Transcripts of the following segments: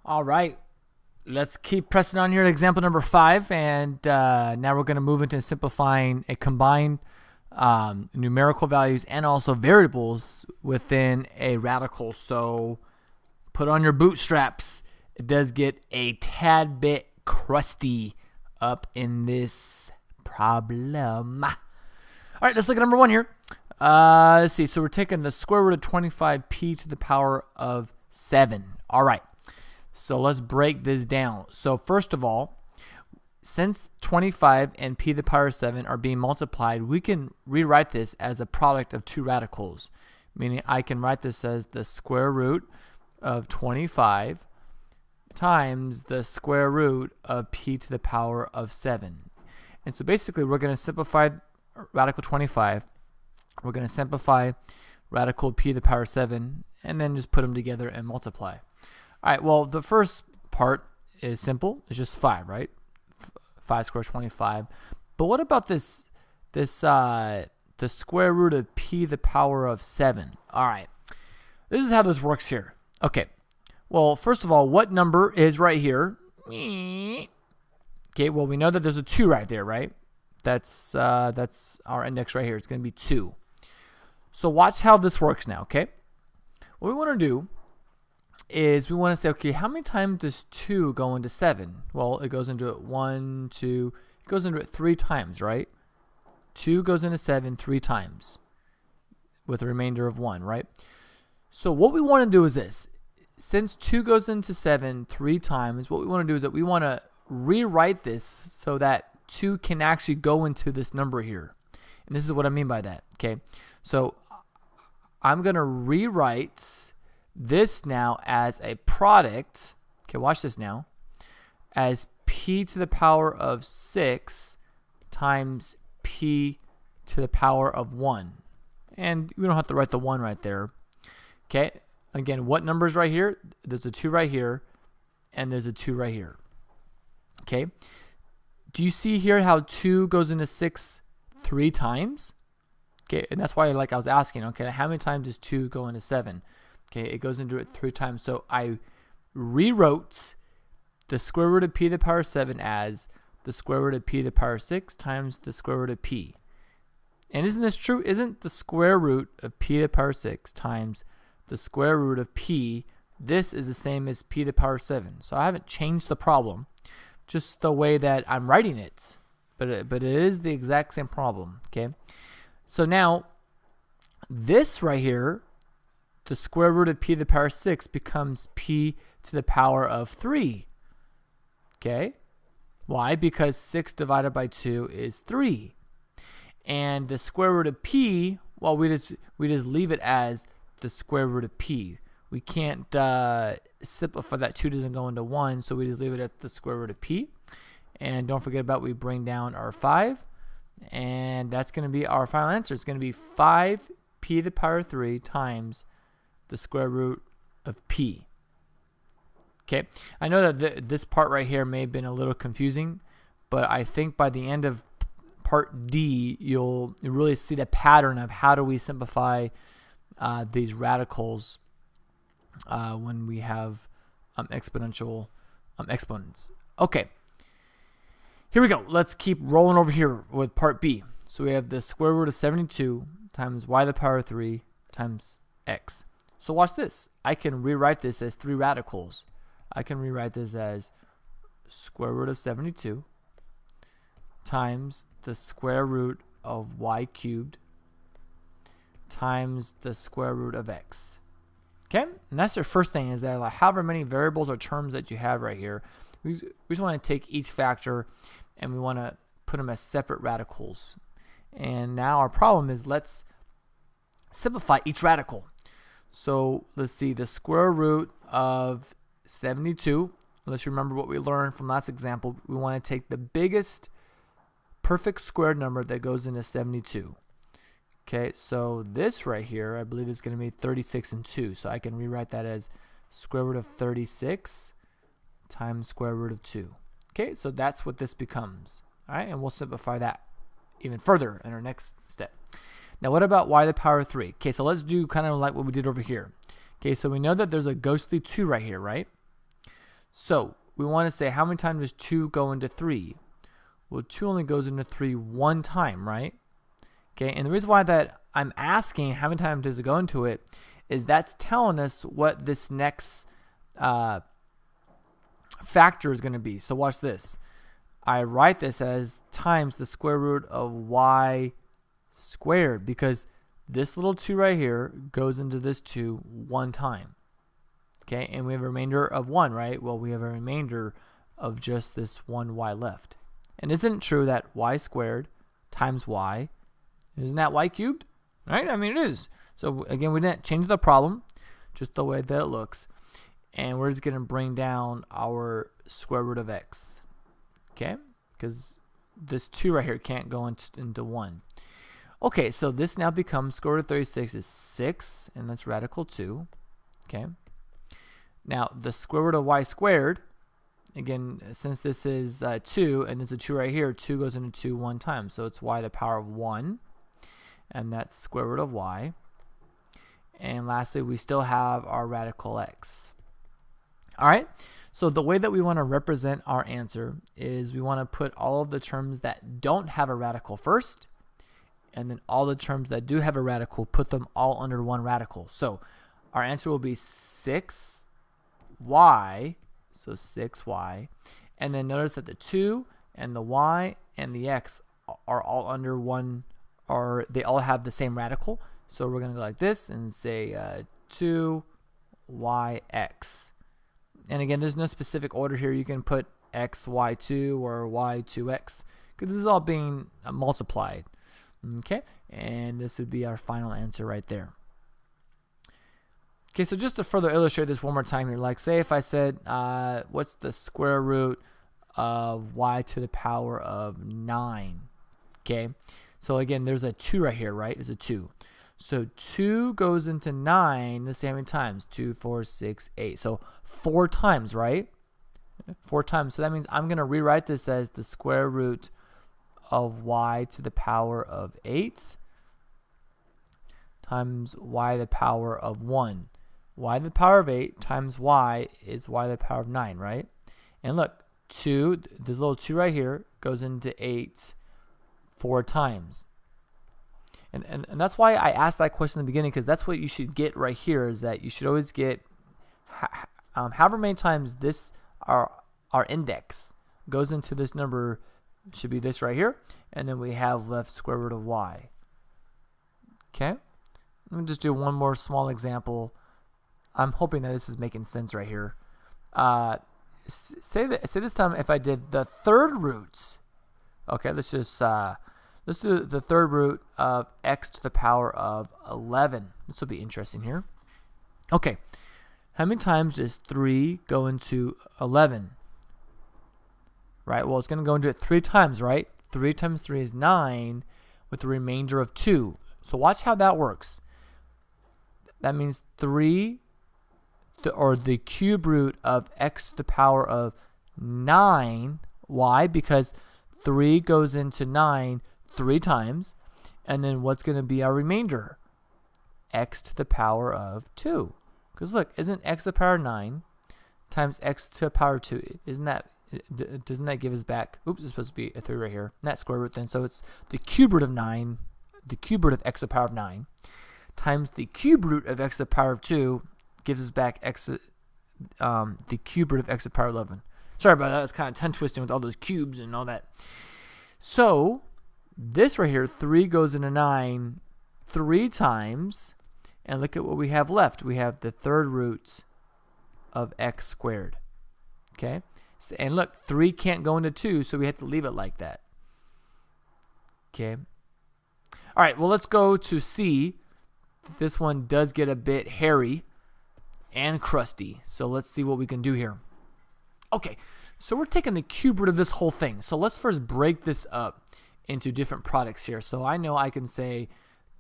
All right, let's keep pressing on here at example number 5, and now we're going to move into simplifying a combined numerical values and also variables within a radical. So put on your bootstraps. It does get a tad bit crusty up in this problem. All right, let's look at number 1 here. Let's see. So we're taking the square root of 25p to the power of 7. All right. So let's break this down. So first of all, since 25 and p to the power of 7 are being multiplied, we can rewrite this as a product of two radicals. Meaning I can write this as the square root of 25 times the square root of p to the power of 7. And so basically we're going to simplify radical 25. We're going to simplify radical p to the power of 7 and then just put them together and multiply. All right, well, the first part is simple. It's just 5, right? 5 squared 25. But what about the square root of p to the power of 7? All right, this is how this works here. Okay, well, first of all, what number is right here? Okay, well, we know that there's a 2 right there, right? That's our index right here. It's going to be 2. So watch how this works now, okay? What we want to do is we want to say, okay, how many times does 2 go into 7? Well, it goes into it 1, 2, it goes into it 3 times, right? 2 goes into 7 3 times with a remainder of 1, right? So what we want to do is this. Since 2 goes into 7 3 times, what we want to do is that we want to rewrite this so that 2 can actually go into this number here. And this is what I mean by that, okay? So I'm going to rewrite this now as a product, okay, watch this now, as p to the power of 6 times p to the power of 1. And we don't have to write the 1 right there. Okay, again, what number is right here? There's a 2 right here, and there's a 2 right here. Okay, do you see here how 2 goes into 6 3 times? Okay, and that's why I was asking, okay, how many times does 2 go into 7? Okay, it goes into it 3 times. So I rewrote the square root of p to the power of 7 as the square root of p to the power of 6 times the square root of p. And isn't this true? Isn't the square root of p to the power of 6 times the square root of p, this is the same as p to the power of 7. So I haven't changed the problem, just the way that I'm writing it. But it is the exact same problem, okay? So now, this right here, the square root of p to the power of 6 becomes p to the power of 3. Okay? Why? Because 6 divided by 2 is 3. And the square root of p, well, we just leave it as the square root of p. We can't simplify that 2 doesn't go into 1, so we just leave it at the square root of p. And don't forget about we bring down our 5. And that's going to be our final answer. It's going to be 5p to the power of 3 times the square root of p. Okay, I know that this part right here may have been a little confusing, but I think by the end of part D, you'll really see the pattern of how do we simplify these radicals when we have exponential exponents. Okay, here we go. Let's keep rolling over here with part B. So we have the square root of 72 times y to the power of 3 times x. So watch this. I can rewrite this as 3 radicals. I can rewrite this as square root of 72 times the square root of y cubed times the square root of x. Okay? And that's your first thing, is that however many variables or terms that you have right here, we just want to take each factor and we want to put them as separate radicals. And now our problem is, let's simplify each radical. So let's see, the square root of 72, let's remember what we learned from last example. We want to take the biggest perfect squared number that goes into 72. Okay, so this right here, I believe is going to be 36 and 2. So I can rewrite that as square root of 36 times square root of 2. Okay, so that's what this becomes. All right, and we'll simplify that even further in our next step. Now, what about y to the power of 3? Okay, so let's do kind of like what we did over here. Okay, so we know that there's a ghostly 2 right here, right? So we want to say how many times does 2 go into 3? Well, 2 only goes into 3 one time, right? Okay, and the reason why that I'm asking how many times does it go into it is that's telling us what this next factor is going to be. So watch this. I write this as times the square root of y squared because this little 2 right here goes into this 2 one time. Okay, and we have a remainder of 1, right? Well, we have a remainder of just this 1y left. And isn't it true that y squared times y, isn't that y cubed? Right? I mean, it is. So again, we didn't change the problem, just the way that it looks. And we're just going to bring down our square root of x. Okay? Because this 2 right here can't go into 1. Okay, so this now becomes square root of 36 is 6, and that's radical 2. Okay? Now, the square root of y squared, again, since this is 2, and there's a 2 right here, 2 goes into 2 one time. So it's y to the power of 1, and that's square root of y. And lastly, we still have our radical x. All right, so the way that we want to represent our answer is we want to put all of the terms that don't have a radical first, and then all the terms that do have a radical, put them all under one radical. So our answer will be 6y, so 6y, and then notice that the 2 and the y and the x are all under one, or they all have the same radical. So we're going to go like this and say 2yx. And again, there's no specific order here. You can put x, y2 or y2x because this is all being multiplied. Okay, and this would be our final answer right there. Okay, so just to further illustrate this one more time here, like say if I said, what's the square root of y to the power of 9? Okay, so again, there's a 2 right here, right? There's a 2. So 2 goes into 9 the same many times. 2, 4, 6, 8. So 4 times, right? 4 times. So that means I'm going to rewrite this as the square root of y to the power of 8 times y to the power of 1. Y to the power of 8 times y is y to the power of 9, right? And look, 2, this little 2 right here goes into 8 4 times. And that's why I asked that question in the beginning, because that's what you should get right here, is that you should always get however many times this our index goes into this number should be this right here, and then we have left square root of y. Okay, let me just do one more small example. I'm hoping that this is making sense right here. Say this time if I did the third roots. Okay, let's do the third root of x to the power of 11. This will be interesting here. Okay, how many times does 3 go into 11? Right, well, it's going to go into it 3 times, right? 3 times 3 is 9 with a remainder of 2. So watch how that works. That means 3, or the cube root of x to the power of 9. Why? Because 3 goes into 9 3 times, and then what's going to be our remainder? X to the power of 2. Because look, isn't x to the power of 9 times x to the power of 2? Doesn't that give us back? Oops, it's supposed to be a 3 right here. Not square root then. So it's the cube root of 9, the cube root of x to the power of 9, times the cube root of x to the power of 2 gives us back the cube root of x to the power of 11. Sorry about that. It's kind of tongue twisting with all those cubes and all that. So this right here, 3 goes into 9 3 times, and look at what we have left. We have the third root of x squared. Okay, so, and look, 3 can't go into 2, so we have to leave it like that. Okay. All right, well, let's go to C. This one does get a bit hairy and crusty, so let's see what we can do here. Okay, so we're taking the cube root of this whole thing. So let's first break this up into different products here. So I know I can say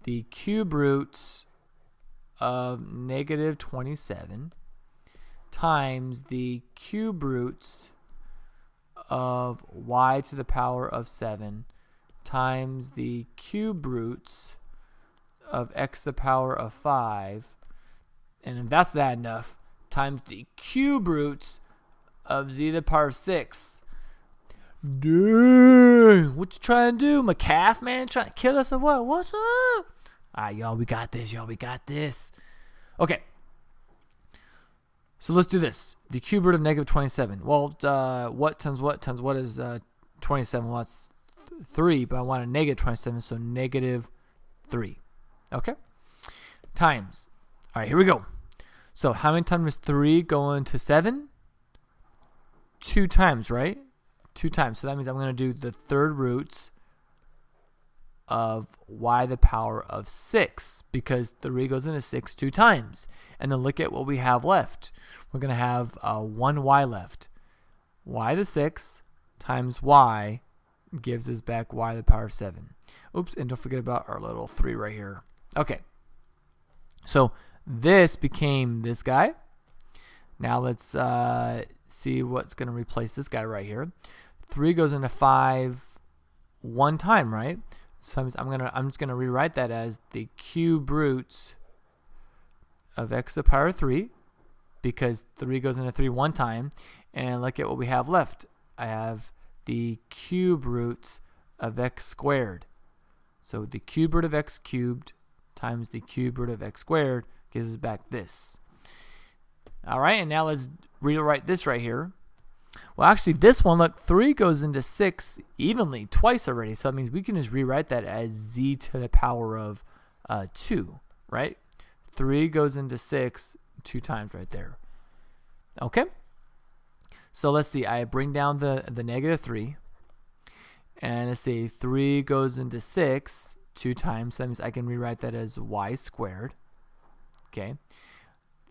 the cube root of negative 27 times the cube root of y to the power of 7 times the cube root of x to the power of 5, and if that's that enough, times the cube root of z to the power of 6. Dang, what you trying to do? My calf, man? Trying to kill us or what? What's up? Alright, y'all, we got this. Y'all, we got this. Okay. So let's do this. The cube root of negative 27. Well, what times what is 27? Well, that's 3, but I want a negative 27, so negative 3. Okay? Times. All right, here we go. So how many times is 3 going to 7? 2 times, right? 2 times. So that means I'm going to do the third roots of y to the power of 6, because 3 goes into 6 2 times. And then look at what we have left. We're going to have 1y left. Y to the 6 times y gives us back y to the power of 7. Oops, and don't forget about our little 3 right here. Okay. So this became this guy. Now let's see what's going to replace this guy right here. 3 goes into 5 one time, right? So I'm just gonna rewrite that as the cube roots of x to the power of 3, because 3 goes into 3 one time. And look at what we have left. I have the cube roots of x squared. So the cube root of x cubed times the cube root of x squared gives us back this. All right, and now let's rewrite this right here. Well, actually, this one, look, 3 goes into 6 evenly twice already. So that means we can just rewrite that as z to the power of 2, right? 3 goes into 6 2 times right there. Okay? So let's see. I bring down the negative 3. And let's see. 3 goes into 6 2 times. So that means I can rewrite that as y squared. Okay?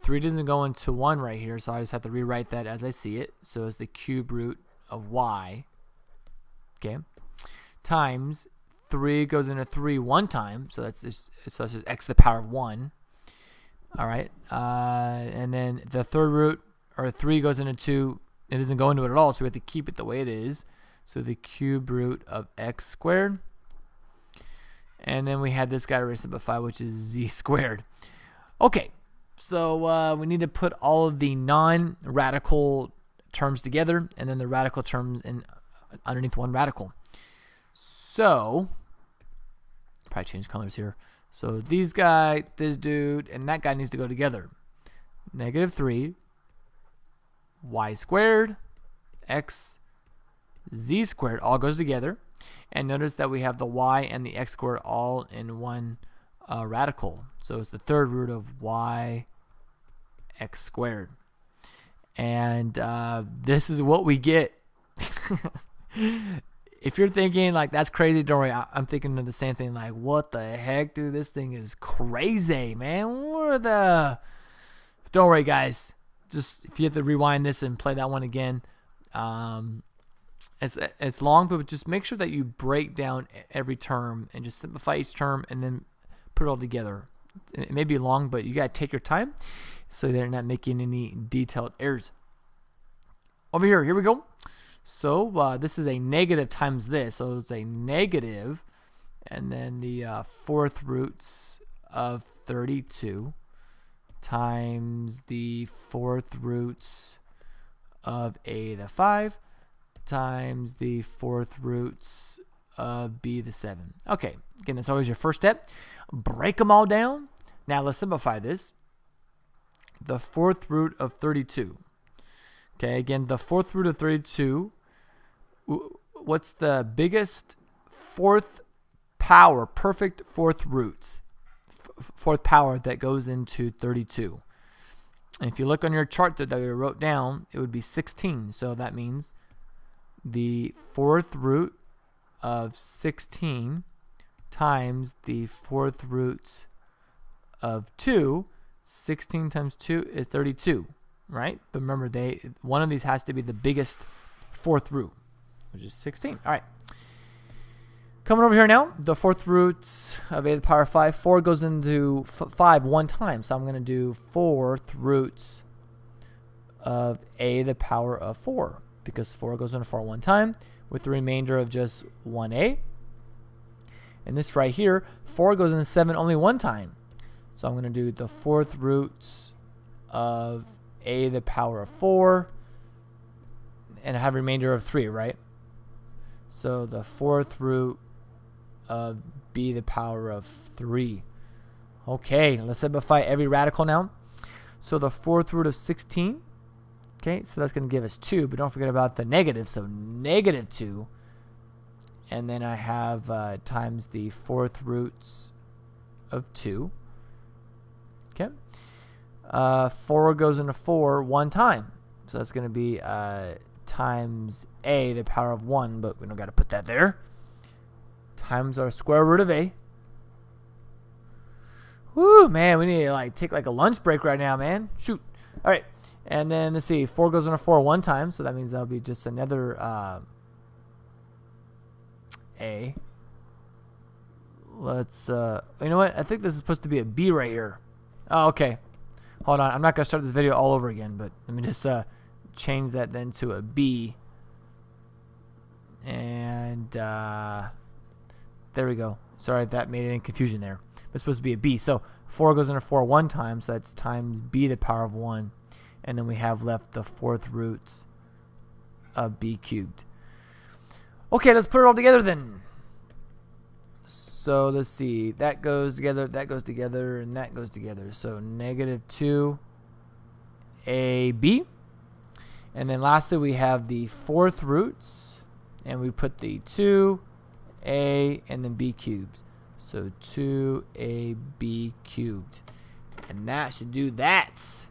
3 doesn't go into 1 right here, so I just have to rewrite that as I see it. So it's the cube root of y, okay, times 3 goes into 3 one time, so that's just x to the power of 1. All right, and then the third root, or 3 goes into 2, it doesn't go into it at all, so we have to keep it the way it is. So the cube root of x squared, and then we had this guy to simplify, which is z squared. Okay. So we need to put all of the non-radical terms together, and then the radical terms underneath one radical. So probably change colors here. So these guy, this dude, and that guy needs to go together. Negative 3 y squared x z squared all goes together, and notice that we have the y and the x squared all in one radical. So it's the third root of y x squared. And this is what we get. If you're thinking like that's crazy, don't worry. I'm thinking of the same thing. Like, what the heck, dude? This thing is crazy, man. Don't worry, guys. Just if you have to rewind this and play that one again, it's long, but just make sure that you break down every term and just simplify each term and then put it all together. It may be long, but you gotta take your time so they're not making any detailed errors. Over here we go. So this is a negative times this, so it's a negative, and then the fourth roots of 32 times the fourth roots of a to the 5 times the fourth roots of b to the 7. Okay, again, that's always your first step. Break them all down. Now let's simplify this. The fourth root of 32. Okay, again, the fourth root of 32. What's the biggest fourth power, perfect fourth roots? Fourth power that goes into 32. And if you look on your chart that I wrote down, it would be 16. So that means the fourth root of 16 times the fourth root of 2. 16 times 2 is 32, right? But remember, one of these has to be the biggest fourth root, which is 16. All right. Coming over here now, the fourth roots of a to the power of 5. 4 goes into 5 one time, so I'm going to do fourth roots of a to the power of 4, because 4 goes into 4 one time, with the remainder of just 1a. And this right here, 4 goes into 7 only one time. So I'm going to do the fourth roots of a to the power of 4 and have a remainder of 3, right? So the 4th root of b to the power of 3. Okay, let's simplify every radical now. So the 4th root of 16. Okay, so that's going to give us 2, but don't forget about the negative. So negative 2. And then I have times the 4th roots of 2. Okay. 4 goes into 4 one time. So that's going to be times a to the power of 1, but we don't got to put that there. Times our square root of a. Woo, man, we need to like take like a lunch break right now, man. Shoot. All right. And then let's see, 4 goes into 4 one time, so that means that'll be just another a. Let's you know what? I think this is supposed to be a b right here. Oh, okay. Hold on. I'm not going to start this video all over again, but let me just change that then to a b. And there we go. Sorry if that made any confusion there. It's supposed to be a b. So 4 goes into 4 one time, so that's times b to the power of 1. And then we have left the 4th roots of b cubed. Okay, let's put it all together then. So let's see. That goes together, and that goes together. So negative 2ab. And then lastly, we have the 4th roots. And we put the 2a and then b cubed. So 2ab cubed. And that should do that.